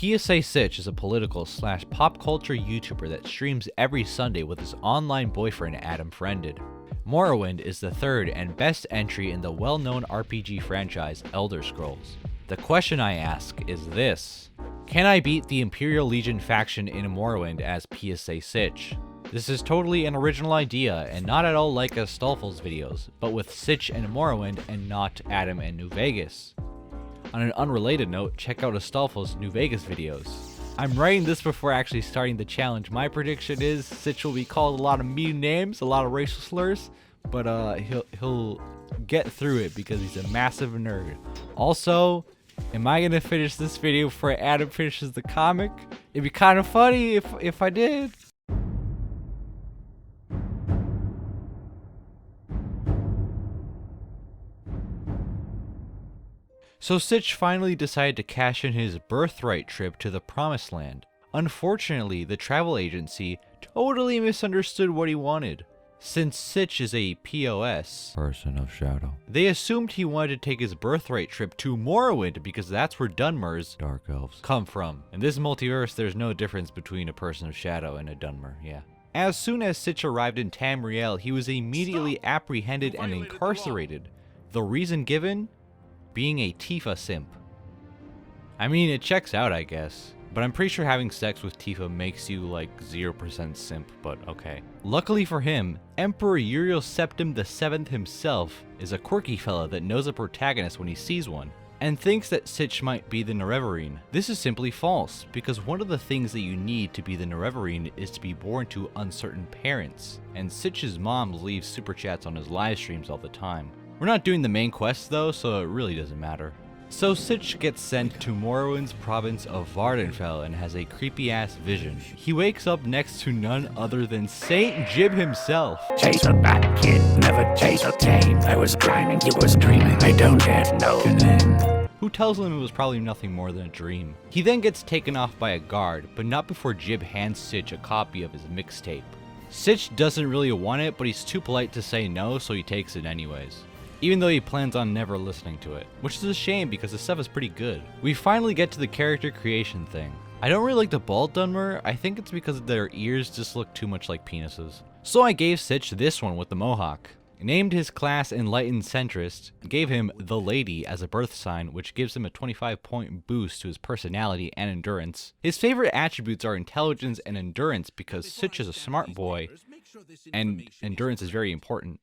PSA Sitch is a political / pop culture YouTuber that streams every Sunday with his online boyfriend Adam friended. Morrowind is the third and best entry in the well-known RPG franchise Elder Scrolls. The question I ask is this: can I beat the Imperial Legion faction in Morrowind as PSA Sitch? This is totally an original idea and not at all like Astolfo's videos, but with Sitch and Morrowind and not Adam and New Vegas. On an unrelated note, check out Astolfo's New Vegas videos. I'm writing this before actually starting the challenge. My prediction is Sitch will be called a lot of mean names, a lot of racial slurs, but he'll get through it because he's a massive nerd. Also, am I gonna finish this video before Adam finishes the comic? It'd be kind of funny if I did. So Sitch finally decided to cash in his birthright trip to the Promised Land. Unfortunately, the travel agency totally misunderstood what he wanted. Since Sitch is a POS, Person of Shadow, they assumed he wanted to take his birthright trip to Morrowind because that's where Dunmers, Dark Elves, come from. In this multiverse, there's no difference between a Person of Shadow and a Dunmer, yeah. As soon as Sitch arrived in Tamriel, he was immediately apprehended and incarcerated. The reason given? Being a Tifa simp. I mean, it checks out, I guess. But I'm pretty sure having sex with Tifa makes you like 0% simp, but okay. Luckily for him, Emperor Uriel Septim VII himself is a quirky fella that knows a protagonist when he sees one, and thinks that Sitch might be the Nerevarine. This is simply false, because one of the things that you need to be the Nerevarine is to be born to uncertain parents, and Sitch's mom leaves super chats on his live streams all the time. We're not doing the main quest though, so it really doesn't matter. So Sitch gets sent to Morrowind's province of Vardenfell and has a creepy ass vision. He wakes up next to none other than Saint Jib himself. Chase a bad kid, never chase a tame. I was climbing, you was dreaming, I don't yet know your name. Who tells him it was probably nothing more than a dream. He then gets taken off by a guard, but not before Jib hands Sitch a copy of his mixtape. Sitch doesn't really want it, but he's too polite to say no, so he takes it anyways. Even though he plans on never listening to it, which is a shame because the stuff is pretty good. We finally get to the character creation thing. I don't really like the bald Dunmer. I think it's because their ears just look too much like penises. So I gave Sitch this one with the mohawk. Named his class Enlightened Centrist, gave him the Lady as a birth sign, which gives him a 25-point boost to his personality and endurance. His favorite attributes are intelligence and endurance because Sitch is a smart boy, and endurance is very important.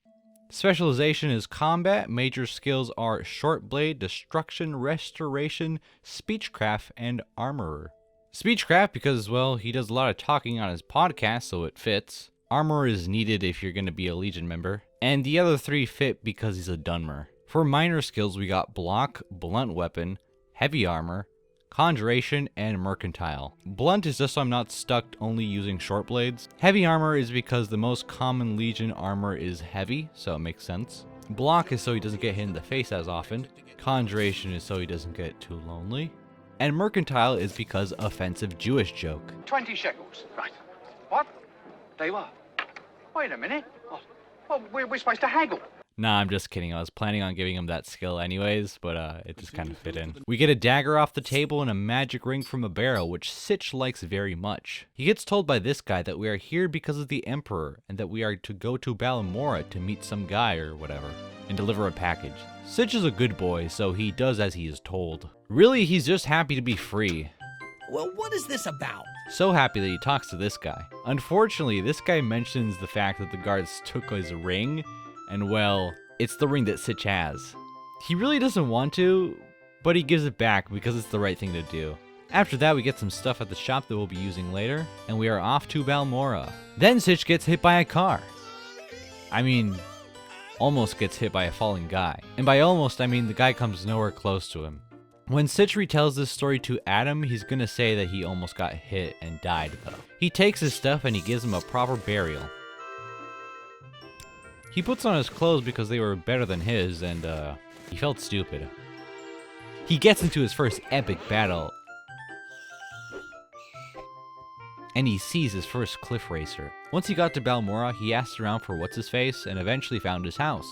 Specialization is combat. Major skills are short blade, destruction, restoration, speechcraft, and armorer. Speechcraft because, well, he does a lot of talking on his podcast, so it fits. Armor is needed if you're going to be a Legion member. And the other three fit because he's a Dunmer. For minor skills, we got block, blunt weapon, heavy armor, conjuration, and mercantile. Blunt is just so I'm not stuck only using short blades. Heavy armor is because the most common Legion armor is heavy, so it makes sense. Block is so he doesn't get hit in the face as often. Conjuration is so he doesn't get too lonely. And mercantile is because offensive Jewish joke. 20 shekels. Right. What? They were. Wait a minute. Well, we're supposed to haggle. Nah, I'm just kidding. I was planning on giving him that skill anyways, but it just kind of fit in. We get a dagger off the table and a magic ring from a barrel, which Sitch likes very much. He gets told by this guy that we are here because of the Emperor, and that we are to go to Balamora to meet some guy or whatever, and deliver a package. Sitch is a good boy, so he does as he is told. Really, he's just happy to be free. Well, what is this about? So happy that he talks to this guy. Unfortunately, this guy mentions the fact that the guards took his ring, and well, it's the ring that Sitch has. He really doesn't want to, but he gives it back because it's the right thing to do. After that, we get some stuff at the shop that we'll be using later, and we are off to Balmora. Then Sitch gets hit by a car. I mean, almost gets hit by a falling guy. And by almost, I mean the guy comes nowhere close to him. When Sitch retells this story to Adam, he's gonna say that he almost got hit and died though. He takes his stuff and he gives him a proper burial. He puts on his clothes because they were better than his, and he felt stupid. He gets into his first epic battle, and he sees his first cliff racer. Once he got to Balmora, he asked around for What's-His-Face and eventually found his house.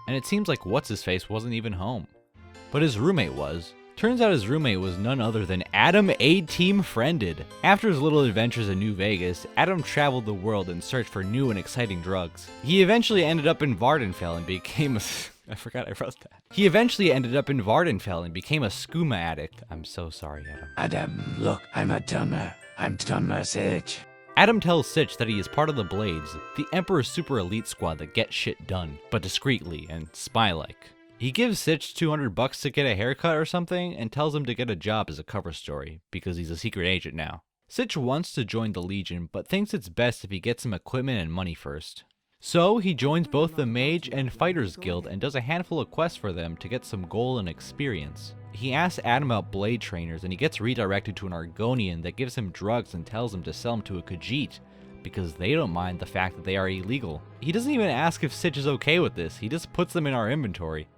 And it seems like What's-His-Face wasn't even home, but his roommate was. Turns out his roommate was none other than Adam A-Team Friended. After his little adventures in New Vegas, Adam traveled the world in search for new and exciting drugs. He eventually ended up in Vardenfell and became a... I forgot I wrote that. He eventually ended up in Vardenfell and became a skooma addict. I'm so sorry, Adam. Adam, look, I'm dumber, Sitch. Adam tells Sitch that he is part of the Blades, the Emperor's super elite squad that gets shit done, but discreetly and spy-like. He gives Sitch $200 to get a haircut or something and tells him to get a job as a cover story, because he's a secret agent now. Sitch wants to join the Legion, but thinks it's best if he gets some equipment and money first. So he joins both the Mage and Fighters Guild and does a handful of quests for them to get some gold and experience. He asks Adam about blade trainers and he gets redirected to an Argonian that gives him drugs and tells him to sell them to a Khajiit, because they don't mind the fact that they are illegal. He doesn't even ask if Sitch is okay with this, he just puts them in our inventory.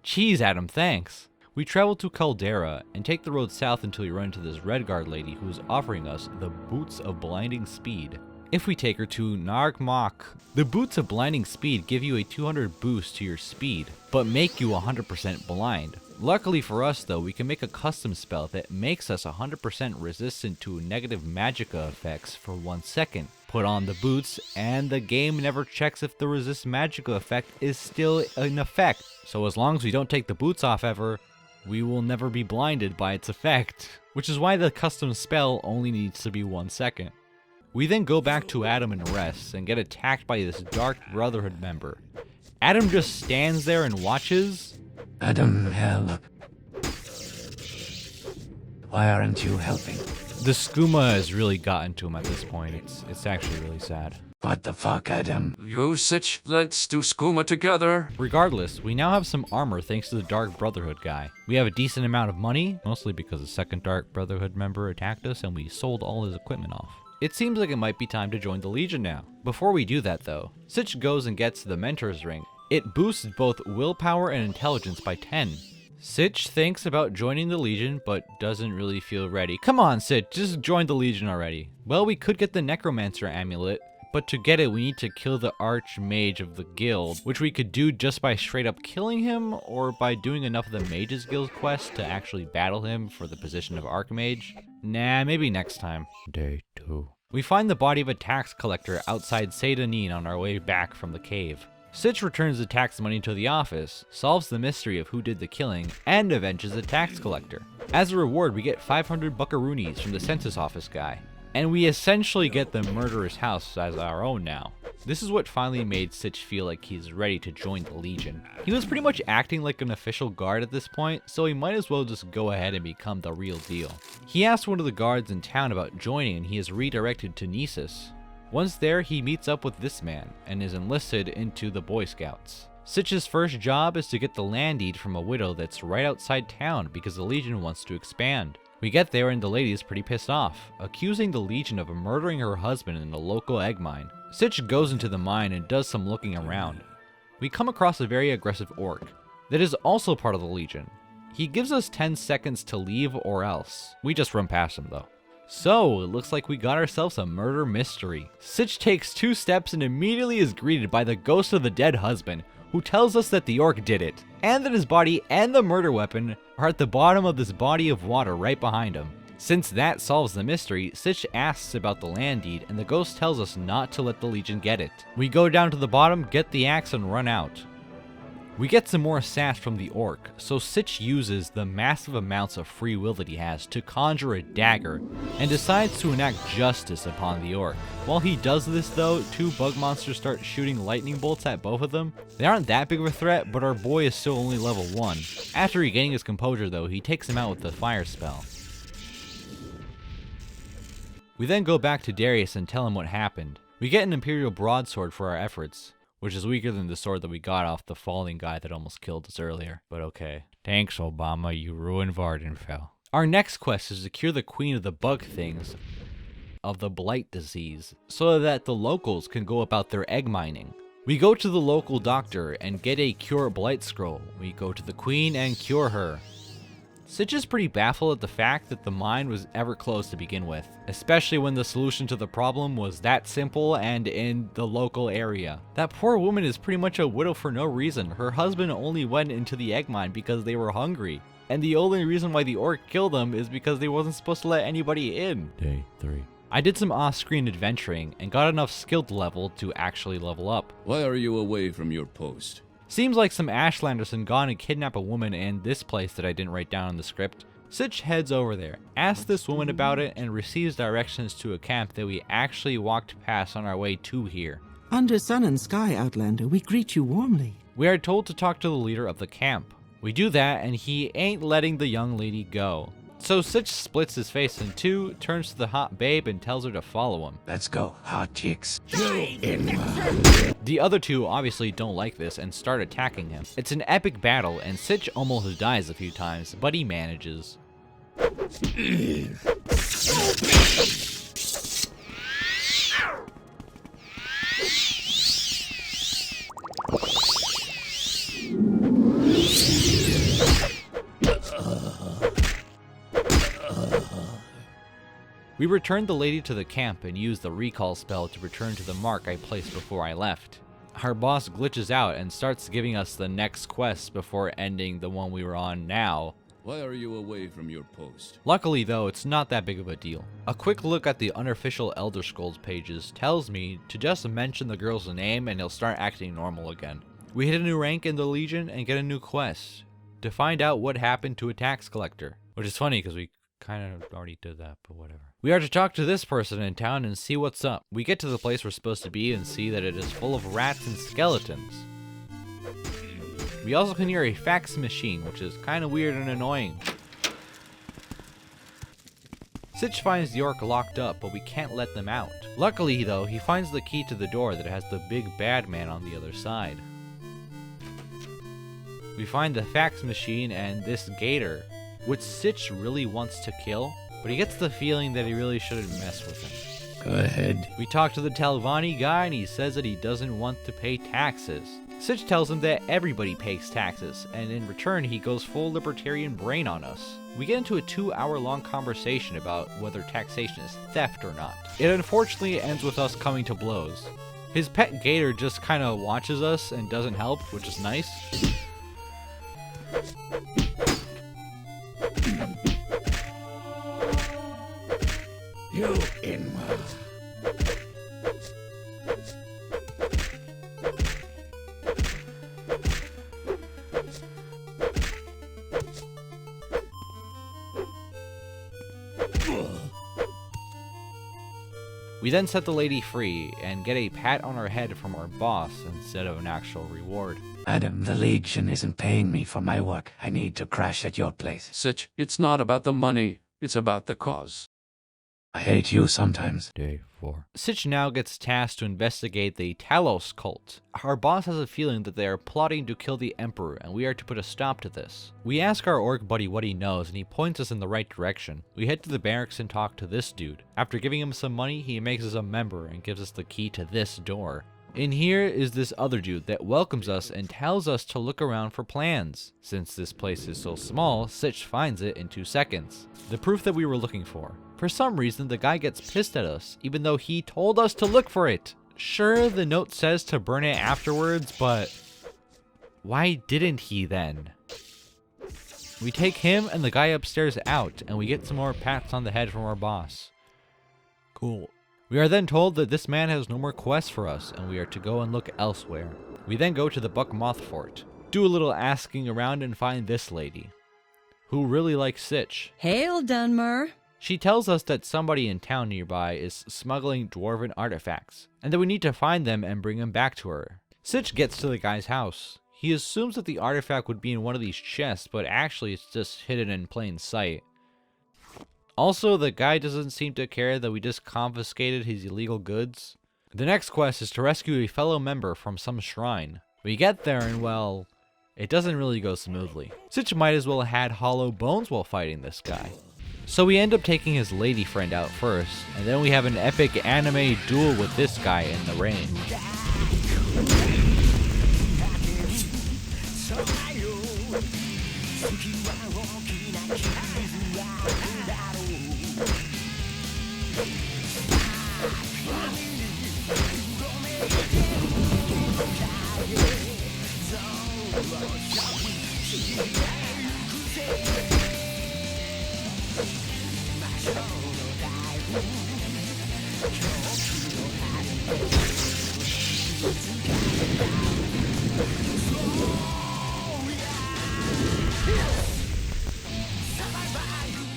Jeez, Adam, thanks. We travel to Caldera and take the road south until we run into this Redguard lady who is offering us the Boots of Blinding Speed. If we take her to Nargmok, the Boots of Blinding Speed give you a 200 boost to your speed, but make you 100% blind. Luckily for us though, we can make a custom spell that makes us 100% resistant to negative magicka effects for 1 second. Put on the boots, and the game never checks if the resist magicka effect is still in effect. So as long as we don't take the boots off ever, we will never be blinded by its effect. Which is why the custom spell only needs to be 1 second. We then go back to Adam and rest, and get attacked by this Dark Brotherhood member. Adam just stands there and watches. Adam, help. Why aren't you helping? The skooma has really gotten to him at this point. It's actually really sad. What the fuck, Adam? You, Sitch, let's do skooma together. Regardless, we now have some armor thanks to the Dark Brotherhood guy. We have a decent amount of money, mostly because a second Dark Brotherhood member attacked us and we sold all his equipment off. It seems like it might be time to join the Legion now. Before we do that though, Sitch goes and gets the Mentor's Ring. It boosts both willpower and intelligence by 10. Sitch thinks about joining the Legion, but doesn't really feel ready. Come on, Sitch, just join the Legion already. Well, we could get the Necromancer amulet, but to get it we need to kill the Archmage of the guild, which we could do just by straight up killing him, or by doing enough of the Mages Guild quest to actually battle him for the position of Archmage. Nah, maybe next time. Day 2. We find the body of a tax collector outside Seydanin on our way back from the cave. Sitch returns the tax money to the office, solves the mystery of who did the killing, and avenges the tax collector. As a reward, we get 500 buckaroonies from the census office guy. And we essentially get the murderer's house as our own now. This is what finally made Sitch feel like he's ready to join the Legion. He was pretty much acting like an official guard at this point, so he might as well just go ahead and become the real deal. He asked one of the guards in town about joining and he is redirected to Nisus. Once there, he meets up with this man and is enlisted into the Boy Scouts. Sitch's first job is to get the land deed from a widow that's right outside town because the Legion wants to expand. We get there and the lady is pretty pissed off, accusing the Legion of murdering her husband in a local egg mine. Sitch goes into the mine and does some looking around. We come across a very aggressive orc that is also part of the Legion. He gives us 10 seconds to leave or else. We just run past him though. So, it looks like we got ourselves a murder mystery. Sitch takes 2 steps and immediately is greeted by the ghost of the dead husband, who tells us that the orc did it, and that his body and the murder weapon are at the bottom of this body of water right behind him. Since that solves the mystery, Sitch asks about the land deed, and the ghost tells us not to let the Legion get it. We go down to the bottom, get the axe, and run out. We get some more sass from the orc, so Sitch uses the massive amounts of free will that he has to conjure a dagger, and decides to enact justice upon the orc. While he does this though, 2 bug monsters start shooting lightning bolts at both of them. They aren't that big of a threat, but our boy is still only level 1. After regaining his composure though, he takes him out with the fire spell. We then go back to Darius and tell him what happened. We get an Imperial broadsword for our efforts, which is weaker than the sword that we got off the falling guy that almost killed us earlier. But okay. Thanks, Obama, you ruined Vardenfell. Our next quest is to cure the queen of the bug things of the blight disease, so that the locals can go about their egg mining. We go to the local doctor and get a cure blight scroll. We go to the queen and cure her. Sitch is pretty baffled at the fact that the mine was ever closed to begin with, especially when the solution to the problem was that simple and in the local area. That poor woman is pretty much a widow for no reason. Her husband only went into the egg mine because they were hungry. And the only reason why the orc killed him is because they wasn't supposed to let anybody in. Day 3. I did some off-screen adventuring and got enough skill level to actually level up. Why are you away from your post? Seems like some Ashlanders had gone and kidnapped a woman in this place that I didn't write down in the script. Sitch heads over there, asks this woman about it, and receives directions to a camp that we actually walked past on our way to here. Under sun and sky, Outlander, we greet you warmly. We are told to talk to the leader of the camp. We do that, and he ain't letting the young lady go. So Sitch splits his face in two, turns to the hot babe, and tells her to follow him. Let's go, hot chicks. The other two obviously don't like this and start attacking him. It's an epic battle, and Sitch almost dies a few times, but he manages. We returned the lady to the camp and used the recall spell to return to the mark I placed before I left. Our boss glitches out and starts giving us the next quest before ending the one we were on now. Why are you away from your post? Luckily though, it's not that big of a deal. A quick look at the unofficial Elder Scrolls pages tells me to just mention the girl's name and he'll start acting normal again. We hit a new rank in the Legion and get a new quest to find out what happened to a tax collector. Which is funny because we kind of already did that, but whatever. We are to talk to this person in town and see what's up. We get to the place we're supposed to be and see that it is full of rats and skeletons. We also can hear a fax machine, which is kind of weird and annoying. Sitch finds the orc locked up, but we can't let them out. Luckily though, he finds the key to the door that has the big bad man on the other side. We find the fax machine and this gator, which Sitch really wants to kill, but he gets the feeling that he really shouldn't mess with him. Go ahead. We talk to the Talvani guy and he says that he doesn't want to pay taxes. Sitch tells him that everybody pays taxes, and in return he goes full libertarian brain on us. We get into a 2-hour-long conversation about whether taxation is theft or not. It unfortunately ends with us coming to blows. His pet gator just kinda watches us and doesn't help, which is nice. You in. We then set the lady free and get a pat on our head from our boss instead of an actual reward. Adam, the Legion isn't paying me for my work. I need to crash at your place. Sitch, it's not about the money, it's about the cause. I hate you sometimes. Day 4. Sitch now gets tasked to investigate the Talos cult. Our boss has a feeling that they are plotting to kill the Emperor, and we are to put a stop to this. We ask our orc buddy what he knows, and he points us in the right direction. We head to the barracks and talk to this dude. After giving him some money, he makes us a member and gives us the key to this door. In here is this other dude that welcomes us and tells us to look around for plans. Since this place is so small, Sitch finds it in 2 seconds. The proof that we were looking for. For some reason, the guy gets pissed at us, even though he told us to look for it. Sure, the note says to burn it afterwards, but why didn't he then? We take him and the guy upstairs out, and we get some more pats on the head from our boss. Cool. We are then told that this man has no more quests for us, and we are to go and look elsewhere. We then go to the Buckmoth Fort, do a little asking around and find this lady, who really likes Sitch. Hail, Dunmer. She tells us that somebody in town nearby is smuggling dwarven artifacts, and that we need to find them and bring them back to her. Sitch gets to the guy's house. He assumes that the artifact would be in one of these chests, but actually it's just hidden in plain sight. Also, the guy doesn't seem to care that we just confiscated his illegal goods. The next quest is to rescue a fellow member from some shrine. We get there and, well, it doesn't really go smoothly. Sitch might as well have had hollow bones while fighting this guy. So we end up taking his lady friend out first, and then we have an epic anime duel with this guy in the rain.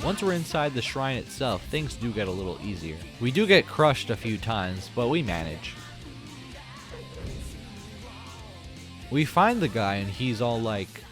Once we're inside the shrine itself, things do get a little easier. We do get crushed a few times, but we manage. We find the guy and he's all like,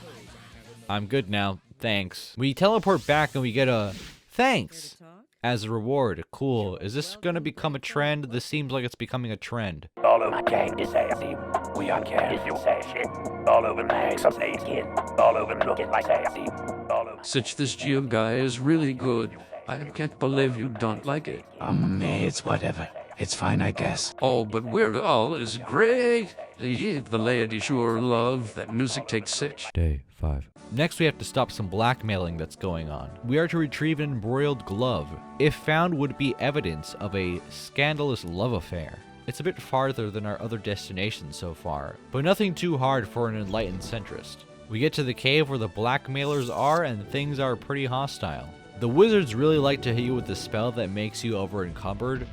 "I'm good now, thanks." We teleport back and we get a "thanks" as a reward. Cool. Is this gonna become a trend? This seems like it's becoming a trend. All over my gang, this ass deep. We on care, this your sad shit. All over my legs, some stage kid. All over me looking like ass deep. All over. Sitch, this Geo guy is really good. I can't believe you don't like it. It's whatever. It's fine, I guess. Oh, but Weird Al is great. The lady sure love that music takes Sitch. Day 5. Next we have to stop some blackmailing that's going on. We are to retrieve an embroiled glove. If found, would be evidence of a scandalous love affair. It's a bit farther than our other destinations so far, but nothing too hard for an enlightened centrist. We get to the cave where the blackmailers are and things are pretty hostile. The wizards really like to hit you with a spell that makes you over encumbered,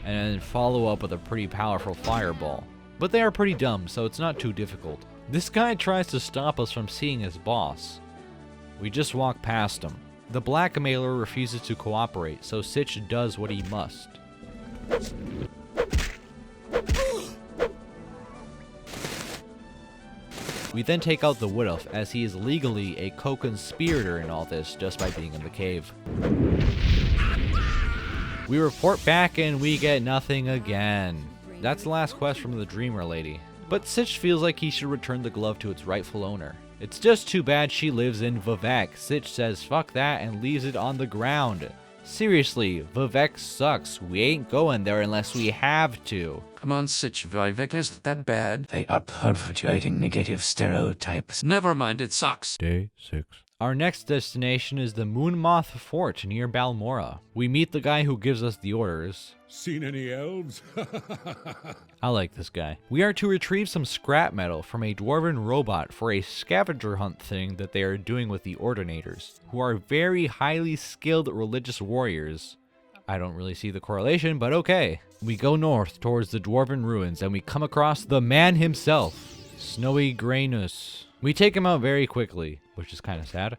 and then follow up with a pretty powerful fireball. But they are pretty dumb, so it's not too difficult. This guy tries to stop us from seeing his boss. We just walk past him. The blackmailer refuses to cooperate, so Sitch does what he must. We then take out the Wood Elf, as he is legally a co-conspirator in all this just by being in the cave. We report back and we get nothing again. That's the last quest from the Dreamer lady. But Sitch feels like he should return the glove to its rightful owner. It's just too bad she lives in Vivec. Sitch says fuck that and leaves it on the ground. Seriously, Vivec sucks. We ain't going there unless we have to. Come on, Sitch, Vivek isn't that bad. They are perpetuating negative stereotypes. Never mind, it sucks. Day 6. Our next destination is the Moonmoth Fort near Balmora. We meet the guy who gives us the orders. Seen any elves? I like this guy. We are to retrieve some scrap metal from a dwarven robot for a scavenger hunt thing that they are doing with the Ordinators, who are very highly skilled religious warriors. I don't really see the correlation, but okay. We go north towards the dwarven ruins and we come across the man himself, Snowy Graynus. We take him out very quickly, which is kind of sad.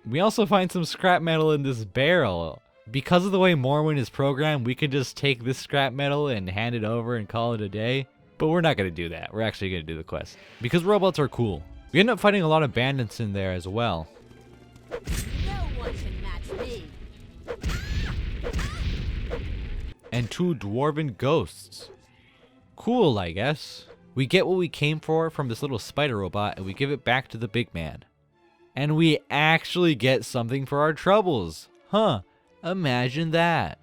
We also find some scrap metal in this barrel. Because of the way Morrowind is programmed, we could just take this scrap metal and hand it over and call it a day. But we're not going to do that. We're actually going to do the quest. Because robots are cool. We end up fighting a lot of bandits in there as well. No one can match me. And 2 dwarven ghosts. Cool, I guess. We get what we came for from this little spider robot and we give it back to the big man. And we actually get something for our troubles. Huh, imagine that.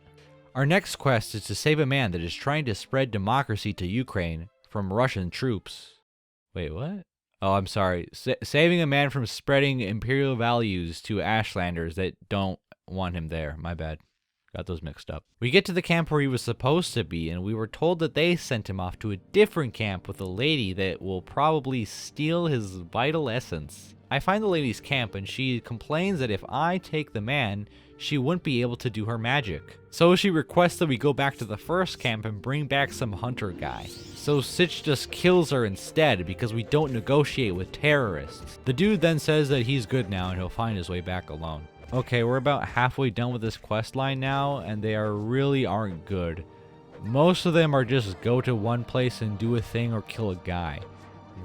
Our next quest is to save a man that is trying to spread democracy to Ukraine from Russian troops. Wait, what? Oh, I'm sorry. Saving a man from spreading imperial values to Ashlanders that don't want him there. My bad. Got those mixed up. We get to the camp where he was supposed to be, and we were told that they sent him off to a different camp with a lady that will probably steal his vital essence. I find the lady's camp, and she complains that if I take the man, she wouldn't be able to do her magic. So she requests that we go back to the first camp and bring back some hunter guy. So Sitch just kills her instead because we don't negotiate with terrorists. The dude then says that he's good now and he'll find his way back alone. Okay, we're about halfway done with this quest line now, and they really aren't good. Most of them are just go to one place and do a thing or kill a guy.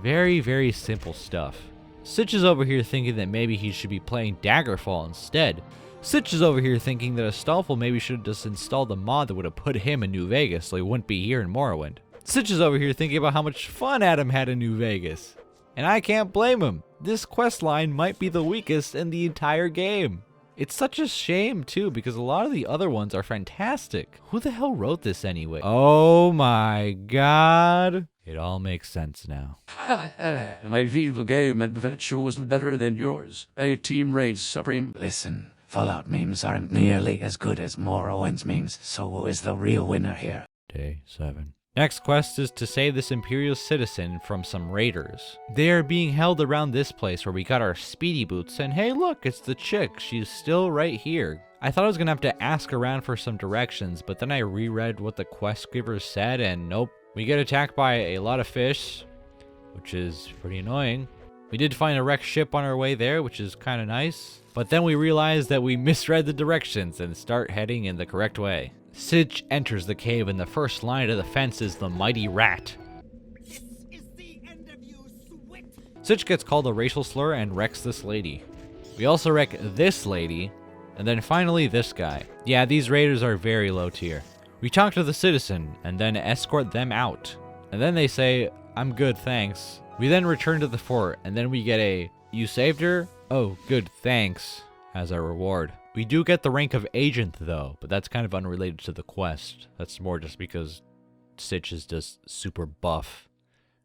Very, very simple stuff. Sitch is over here thinking that maybe he should be playing Daggerfall instead. Sitch is over here thinking that Astolfo maybe should have just installed the mod that would have put him in New Vegas so he wouldn't be here in Morrowind. Sitch is over here thinking about how much fun Adam had in New Vegas. And I can't blame him. This quest line might be the weakest in the entire game. It's such a shame too, because a lot of the other ones are fantastic. Who the hell wrote this anyway? Oh my god. It all makes sense now. My video game adventure was better than yours. A team reigns supreme. Listen, Fallout memes aren't nearly as good as Morrowind's memes, so who is the real winner here? Day 7. Next quest is to save this Imperial citizen from some raiders. They are being held around this place where we got our speedy boots, and hey look, it's the chick, she's still right here. I thought I was gonna have to ask around for some directions, but then I reread what the quest giver said, and nope. We get attacked by a lot of fish, which is pretty annoying. We did find a wrecked ship on our way there, which is kind of nice. But then we realized that we misread the directions and start heading in the correct way. Sitch enters the cave, and the first line of the fence is the mighty rat. This is the end of you, Swit. Sitch gets called a racial slur and wrecks this lady. We also wreck this lady, and then finally this guy. Yeah, these raiders are very low tier. We talk to the citizen, and then escort them out. And then they say, I'm good, thanks. We then return to the fort, and then we get a, you saved her? Oh, good, thanks, as our reward. We do get the rank of agent though, but that's kind of unrelated to the quest. That's more just because Sitch is just super buff,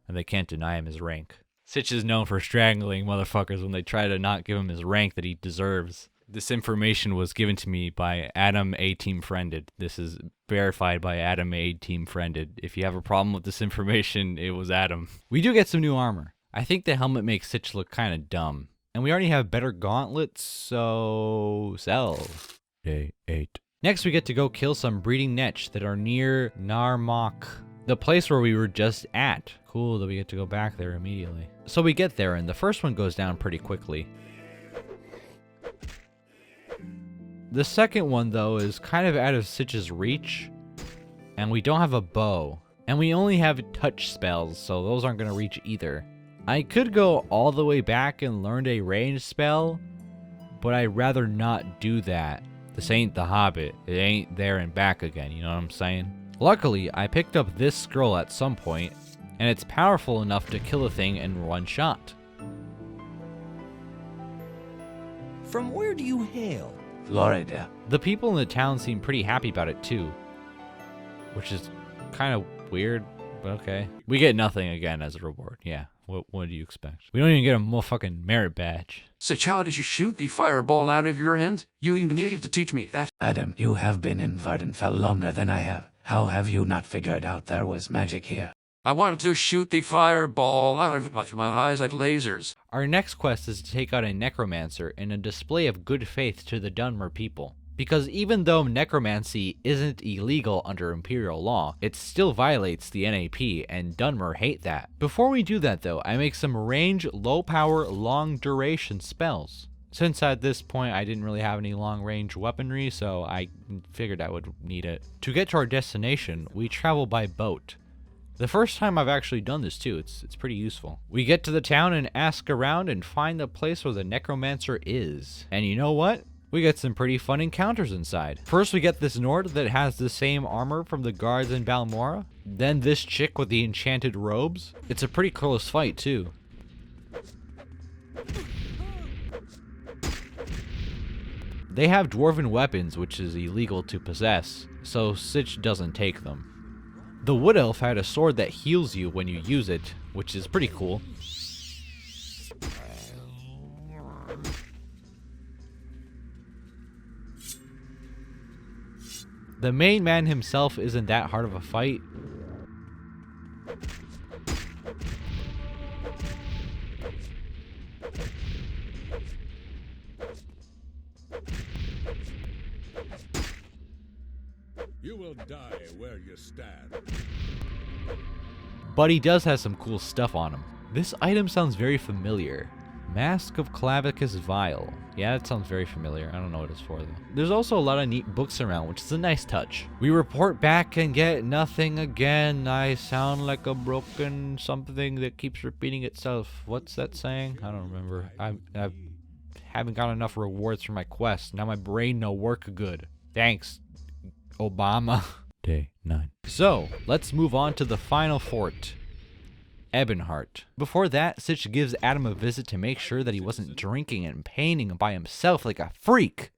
and they can't deny him his rank. Sitch is known for strangling motherfuckers when they try to not give him his rank that he deserves. This information was given to me by Adam A. Team Friended. This is verified by Adam A. Team Friended. If you have a problem with this information, it was Adam. We do get some new armor. I think the helmet makes Sitch look kind of dumb. And we already have better gauntlets, so sell. Day 8. Next we get to go kill some breeding netch that are near Narmak, the place where we were just at. Cool that we get to go back there immediately. So we get there, and the first one goes down pretty quickly. The second one, though, is kind of out of Sitch's reach, and we don't have a bow. And we only have touch spells, so those aren't going to reach either. I could go all the way back and learn a ranged spell, but I'd rather not do that. This ain't The Hobbit. It ain't there and back again, you know what I'm saying? Luckily, I picked up this scroll at some point, and it's powerful enough to kill a thing in one shot. From where do you hail? Florida. The people in the town seem pretty happy about it too, which is kind of weird, but okay. We get nothing again as a reward, yeah. What do you expect? We don't even get a motherfucking merit badge. Sitch, how did you shoot the fireball out of your hand? You even need to teach me that. Adam, you have been in Vardenfell longer than I have. How have you not figured out there was magic here? I wanted to shoot the fireball out of my eyes like lasers. Our next quest is to take out a necromancer in a display of good faith to the Dunmer people. Because even though necromancy isn't illegal under Imperial law, it still violates the NAP, and Dunmer hate that. Before we do that though, I make some range, low power, long duration spells. Since at this point I didn't really have any long range weaponry, so I figured I would need it. To get to our destination, we travel by boat. The first time I've actually done this too, it's pretty useful. We get to the town and ask around and find the place where the necromancer is. And you know what? We get some pretty fun encounters inside. First we get this Nord that has the same armor from the guards in Balmora. Then this chick with the enchanted robes. It's a pretty close fight too. They have dwarven weapons, which is illegal to possess, so Sitch doesn't take them. The Wood Elf had a sword that heals you when you use it, which is pretty cool. The main man himself isn't that hard of a fight. You will die where you stand. But he does have some cool stuff on him. This item sounds very familiar. Mask of Clavicus Vial. Yeah, that sounds very familiar. I don't know what it's for though. There's also a lot of neat books around, which is a nice touch. We report back and get nothing again. I sound like a broken something that keeps repeating itself. What's that saying? I don't remember. I haven't got enough rewards for my quest. Now my brain no work good. Thanks, Obama. Day 9. So, let's move on to the final fort. Ebonheart. Before that, Sitch gives Adam a visit to make sure that he wasn't drinking and painting by himself like a freak.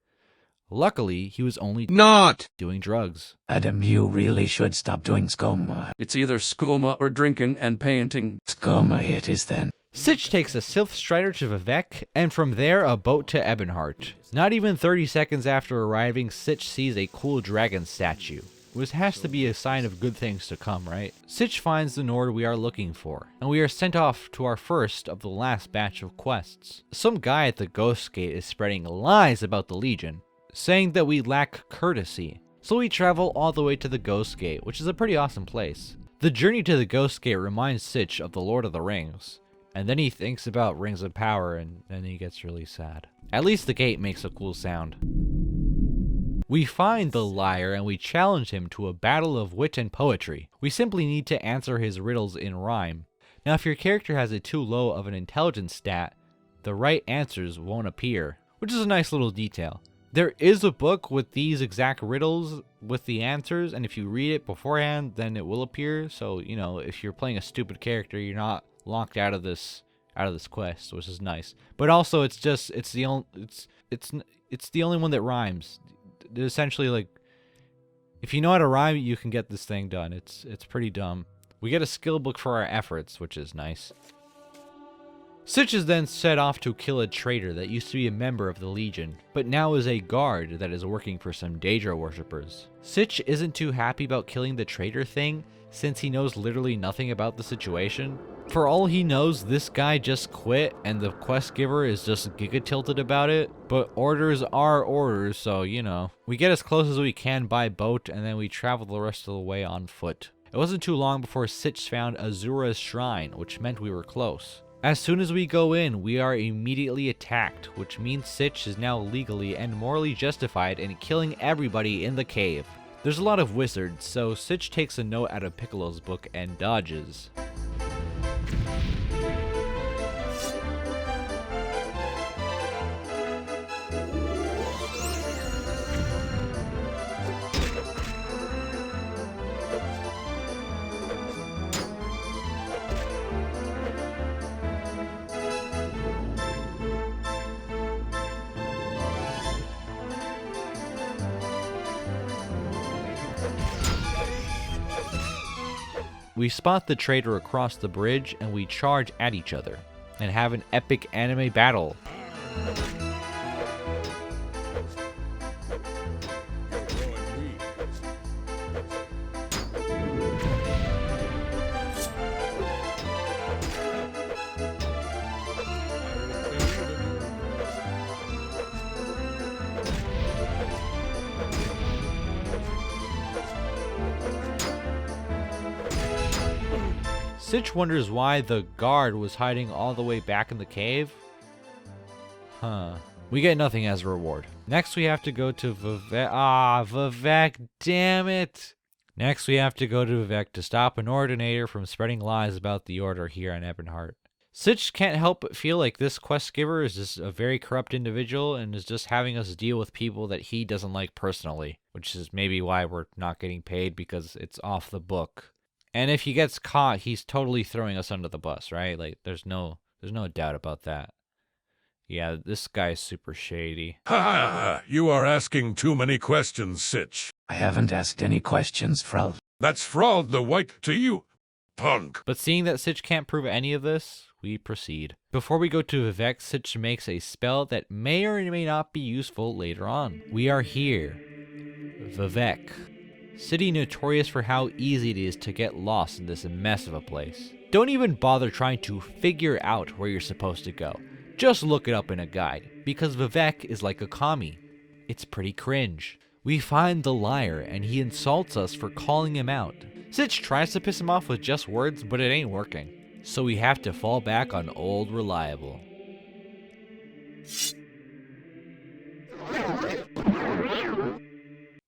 Luckily, he was only not doing drugs. Adam, you really should stop doing skoma. It's either skoma or drinking and painting. Skoma it is then. Sitch takes a Sylph Strider to Vivek, and from there a boat to Ebonheart. Not even 30 seconds after arriving, Sitch sees a cool dragon statue. which has to be a sign of good things to come, right? Sitch finds the Nord we are looking for, and we are sent off to our first of the last batch of quests. Some guy at the Ghost Gate is spreading lies about the Legion, saying that we lack courtesy. So we travel all the way to the Ghost Gate, which is a pretty awesome place. The journey to the Ghost Gate reminds Sitch of the Lord of the Rings, and then he thinks about Rings of Power and then he gets really sad. At least the gate makes a cool sound. We find the liar and we challenge him to a battle of wit and poetry. We simply need to answer his riddles in rhyme. Now if your character has a too low of an intelligence stat, the right answers won't appear, which is a nice little detail. There is a book with these exact riddles with the answers, and if you read it beforehand, then it will appear. So, you know, if you're playing a stupid character, you're not locked out of this quest, which is nice. But also it's the only one that rhymes. Essentially, like, if you know how to rhyme, you can get this thing done. It's pretty dumb. We get a skill book for our efforts, which is nice. Sitch is then set off to kill a traitor that used to be a member of the Legion, but now is a guard that is working for some Daedra worshippers. Sitch isn't too happy about killing the traitor thing, since he knows literally nothing about the situation. For all he knows, this guy just quit and the quest giver is just giga-tilted about it, but orders are orders, so you know. We get as close as we can by boat and then we travel the rest of the way on foot. It wasn't too long before Sitch found Azura's shrine, which meant we were close. As soon as we go in, we are immediately attacked, which means Sitch is now legally and morally justified in killing everybody in the cave. There's a lot of wizards, so Sitch takes a note out of Piccolo's book and dodges. We spot the traitor across the bridge and we charge at each other and have an epic anime battle. Sitch wonders why the guard was hiding all the way back in the cave. We get nothing as a reward. Next we have to go to Vivek. Vivek, damn it! Next we have to go to Vivek to stop an ordinator from spreading lies about the order here on Ebonheart. Sitch can't help but feel like this quest giver is just a very corrupt individual and is just having us deal with people that he doesn't like personally, which is maybe why we're not getting paid, because it's off the book. And if he gets caught, he's totally throwing us under the bus, right? Like, there's no doubt about that. Yeah, this guy's super shady. Ha! You are asking too many questions, Sitch. I haven't asked any questions, Frau. That's Fraud the White to you, punk. But seeing that Sitch can't prove any of this, we proceed. Before we go to Vivek, Sitch makes a spell that may or may not be useful later on. We are here. Vivek. City notorious for how easy it is to get lost in this mess of a place. Don't even bother trying to figure out where you're supposed to go. Just look it up in a guide, because Vivek is like a commie. It's pretty cringe. We find the liar, and he insults us for calling him out. Sitch tries to piss him off with just words, but it ain't working. So we have to fall back on old reliable.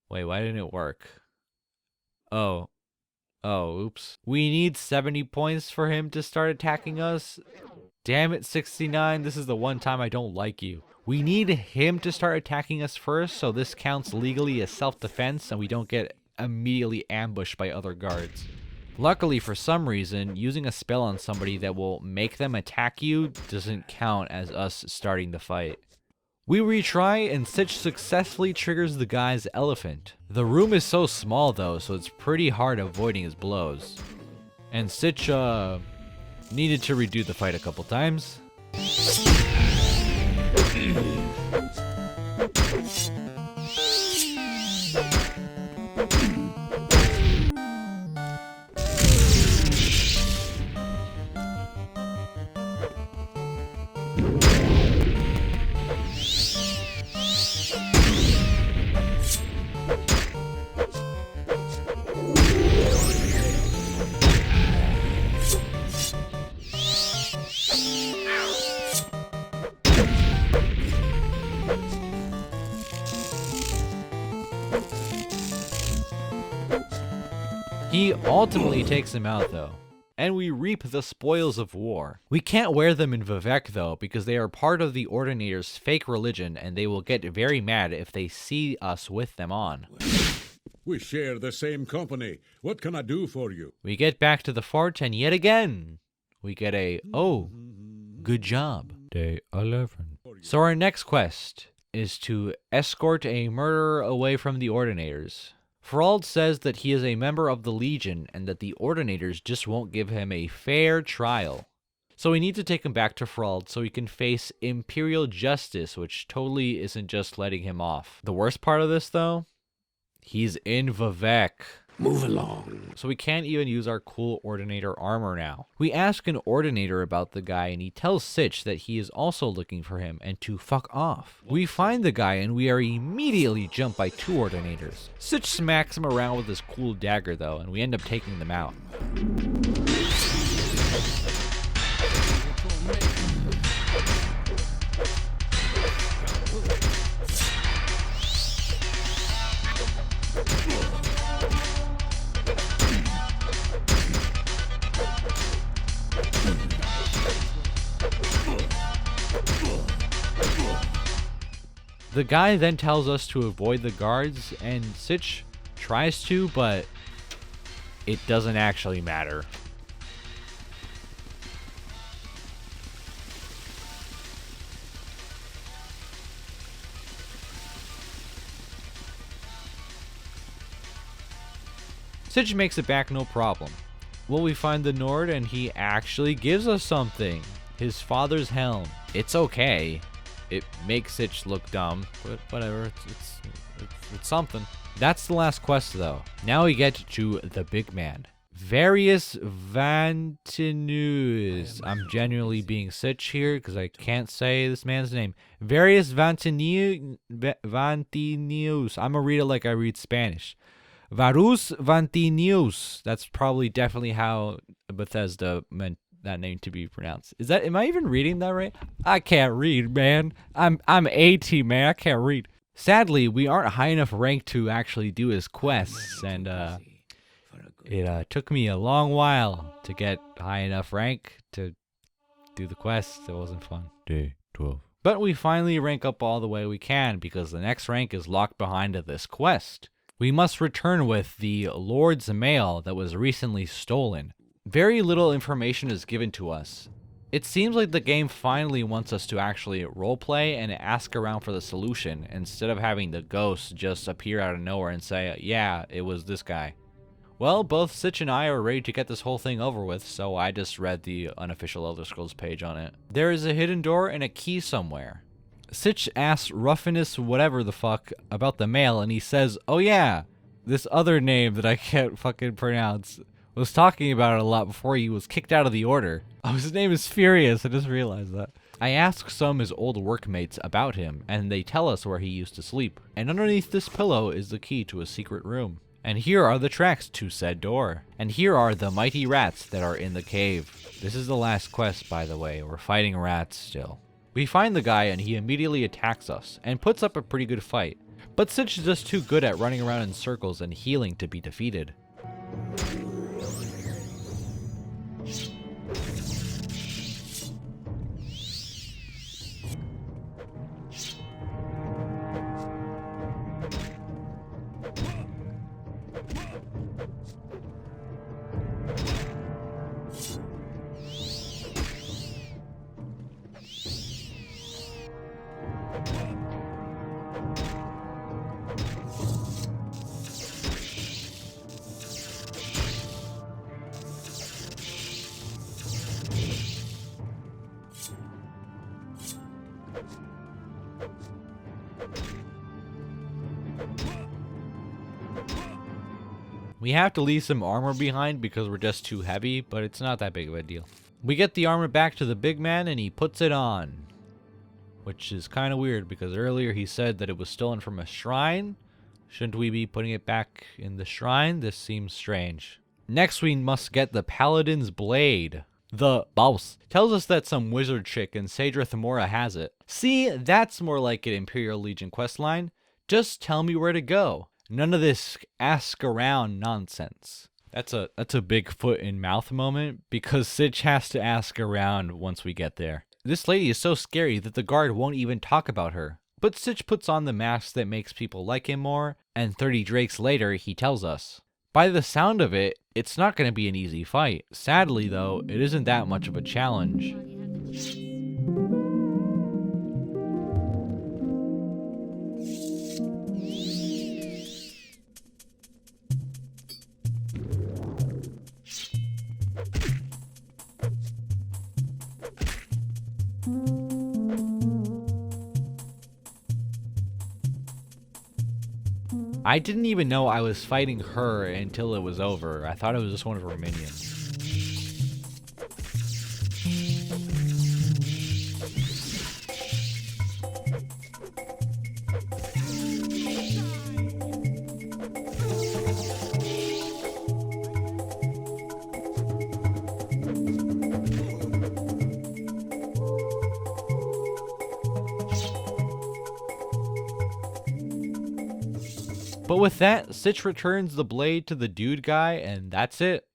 Wait, why didn't it work? Oh, oops. We need 70 points for him to start attacking us? Damn it, 69, this is the one time I don't like you. We need him to start attacking us first, so this counts legally as self-defense and we don't get immediately ambushed by other guards. Luckily, for some reason, using a spell on somebody that will make them attack you doesn't count as us starting the fight. We retry, and Sitch successfully triggers the guy's elephant. The room is so small though, so it's pretty hard avoiding his blows. And Sitch, needed to redo the fight a couple times. He ultimately takes him out though, and we reap the spoils of war. We can't wear them in Vivek though, because they are part of the Ordinator's fake religion, and they will get very mad if they see us with them on. We share the same company. What can I do for you? We get back to the fort, and yet again, we get a, oh, good job. Day 11. So our next quest is to escort a murderer away from the Ordinators. Ferald says that he is a member of the Legion and that the Ordinators just won't give him a fair trial. So we need to take him back to Ferald so he can face Imperial justice, which totally isn't just letting him off. The worst part of this, though, he's in Vivek. Move along. So we can't even use our cool Ordinator armor now. We ask an Ordinator about the guy, and he tells Sitch that he is also looking for him and to fuck off. We find the guy, and we are immediately jumped by 2 Ordinators. Sitch smacks him around with his cool dagger though, and we end up taking them out. The guy then tells us to avoid the guards, and Sitch tries to, but it doesn't actually matter. Sitch makes it back no problem. Well, we find the Nord, and he actually gives us something. His father's helm. It's okay. It makes Sitch look dumb, but whatever, it's something. That's the last quest though. Now we get to the big man. Various Vantinus. I'm genuinely being Sitch here because I can't say this man's name. Various Vantinus. I'm gonna read it like I read Spanish. Varus Vantinus. That's probably definitely how Bethesda meant that name to be pronounced. Am I even reading that right? I can't read, man. I'm AT, man. I can't read. Sadly, we aren't high enough rank to actually do his quests, and it took me a long while to get high enough rank to do the quests. It wasn't fun. Day 12. But we finally rank up all the way we can because the next rank is locked behind this quest. We must return with the Lord's mail that was recently stolen. Very little information is given to us. It seems like the game finally wants us to actually roleplay and ask around for the solution instead of having the ghost just appear out of nowhere and say, yeah, it was this guy. Well, both Sitch and I are ready to get this whole thing over with, so I just read the unofficial Elder Scrolls page on it. There is a hidden door and a key somewhere. Sitch asks Ruffinus whatever the fuck about the mail, and he says, oh yeah, this other name that I can't fucking pronounce was talking about it a lot before he was kicked out of the order. Oh, his name is Furious, I just realized that. I ask some of his old workmates about him, and they tell us where he used to sleep. And underneath this pillow is the key to a secret room. And here are the tracks to said door. And here are the mighty rats that are in the cave. This is the last quest, by the way. We're fighting rats still. We find the guy and he immediately attacks us, and puts up a pretty good fight. But Sitch is just too good at running around in circles and healing to be defeated. We have to leave some armor behind because we're just too heavy, but it's not that big of a deal. We get the armor back to the big man and he puts it on. Which is kind of weird because earlier he said that it was stolen from a shrine. Shouldn't we be putting it back in the shrine? This seems strange. Next we must get the Paladin's Blade. The boss tells us that some wizard chick in Sadrith Mora has it. See, that's more like an Imperial Legion questline. Just tell me where to go. None of this ask around nonsense. That's a big foot in mouth moment, because Sitch has to ask around once we get there. This lady is so scary that the guard won't even talk about her. But Sitch puts on the mask that makes people like him more, and 30 drakes later he tells us. By the sound of it, it's not going to be an easy fight. Sadly though, it isn't that much of a challenge. I didn't even know I was fighting her until it was over. I thought it was just one of her minions. But with that, Sitch returns the blade to the dude guy, and that's it.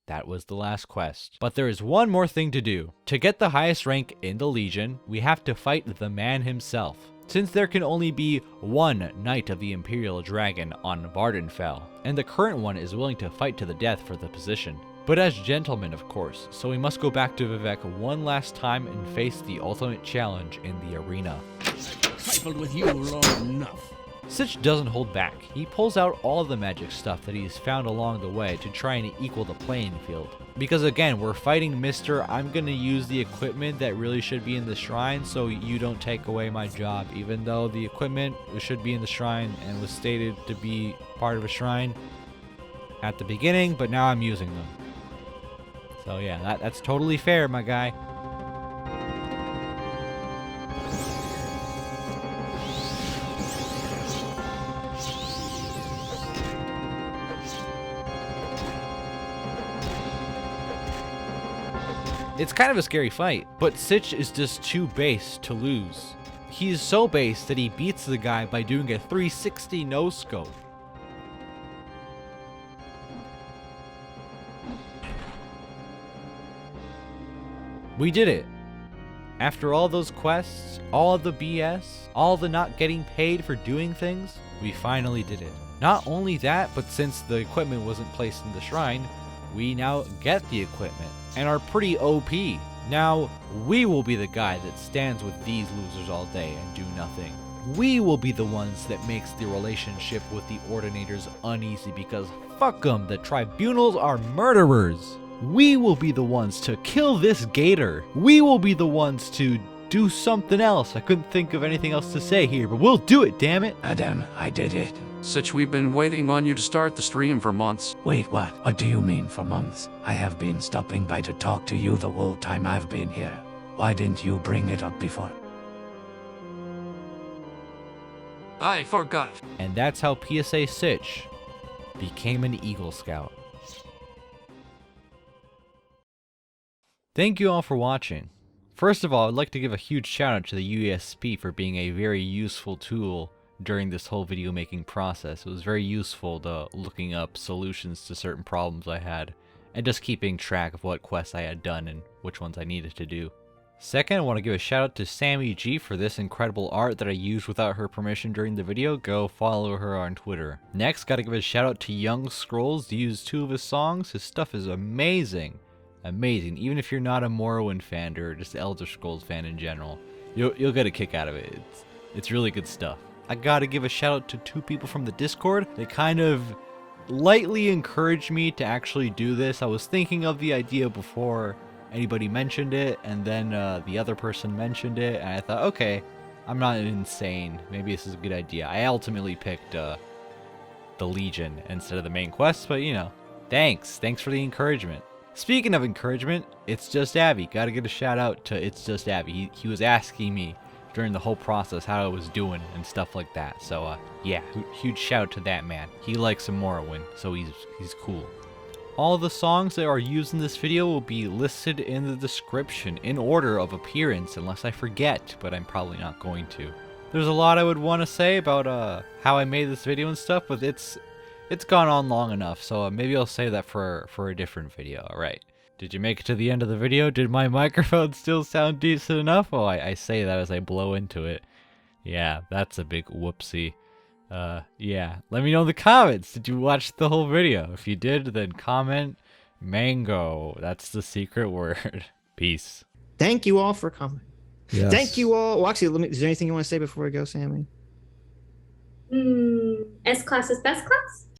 That was the last quest. But there is one more thing to do. To get the highest rank in the Legion, we have to fight the man himself. Since there can only be one Knight of the Imperial Dragon on Vardenfell, and the current one is willing to fight to the death for the position. But as gentlemen, of course, so we must go back to Vivec one last time and face the ultimate challenge in the arena. Trifled with you long enough. Sitch doesn't hold back. He pulls out all the magic stuff that he's found along the way to try and equal the playing field. Because again, we're fighting Mr. I'm gonna use the equipment that really should be in the shrine so you don't take away my job, even though the equipment should be in the shrine and was stated to be part of a shrine at the beginning, but now I'm using them. So yeah, that's totally fair, my guy. It's kind of a scary fight, but Sitch is just too base to lose. He is so base that he beats the guy by doing a 360 no-scope. We did it. After all those quests, all the BS, all the not getting paid for doing things, we finally did it. Not only that, but since the equipment wasn't placed in the shrine, we now get the equipment and are pretty OP. Now, we will be the guy that stands with these losers all day and do nothing. We will be the ones that makes the relationship with the Ordinators uneasy because fuck them, the tribunals are murderers. We will be the ones to kill this gator. We will be the ones to do something else. I couldn't think of anything else to say here, but we'll do it, damn it. Adam, I did it. Sitch, we've been waiting on you to start the stream for months. Wait, what? What do you mean for months? I have been stopping by to talk to you the whole time I've been here. Why didn't you bring it up before? I forgot. And that's how PSA Sitch became an Eagle Scout. Thank you all for watching. First of all, I'd like to give a huge shout out to the USP for being a very useful tool during this whole video making process. It was very useful to looking up solutions to certain problems I had, and just keeping track of what quests I had done and which ones I needed to do. Second, I want to give a shout out to Sammy G for this incredible art that I used without her permission during the video. Go follow her on Twitter. Next, gotta give a shout out to Young Scrolls to use 2 of his songs. His stuff is amazing. Amazing. Even if you're not a Morrowind fan or just Elder Scrolls fan in general, you'll get a kick out of it. It's really good stuff. I gotta give a shout out to 2 people from the Discord. They kind of lightly encouraged me to actually do this. I was thinking of the idea before anybody mentioned it, and then the other person mentioned it, and I thought, okay, I'm not insane. Maybe this is a good idea. I ultimately picked the Legion instead of the main quest, but you know, thanks for the encouragement. Speaking of encouragement, It's Just Abby. Gotta give a shout out to It's Just Abby. He was asking me during the whole process how I was doing and stuff like that. So yeah, huge shout out to that man. He likes some Morrowind, so he's cool. All the songs that are used in this video will be listed in the description in order of appearance, unless I forget, but I'm probably not going to. There's a lot I would want to say about how I made this video and stuff, but it's gone on long enough, so maybe I'll save that for a different video. All right. Did you make it to the end of the video? Did my microphone still sound decent enough? Oh, I say that as I blow into it. Yeah, that's a big whoopsie. Yeah. Let me know in the comments. Did you watch the whole video? If you did, then comment mango. That's the secret word. Peace. Thank you all for coming. Yes. Thank you all. Well, actually, is there anything you want to say before we go, Sammy? S class is best class?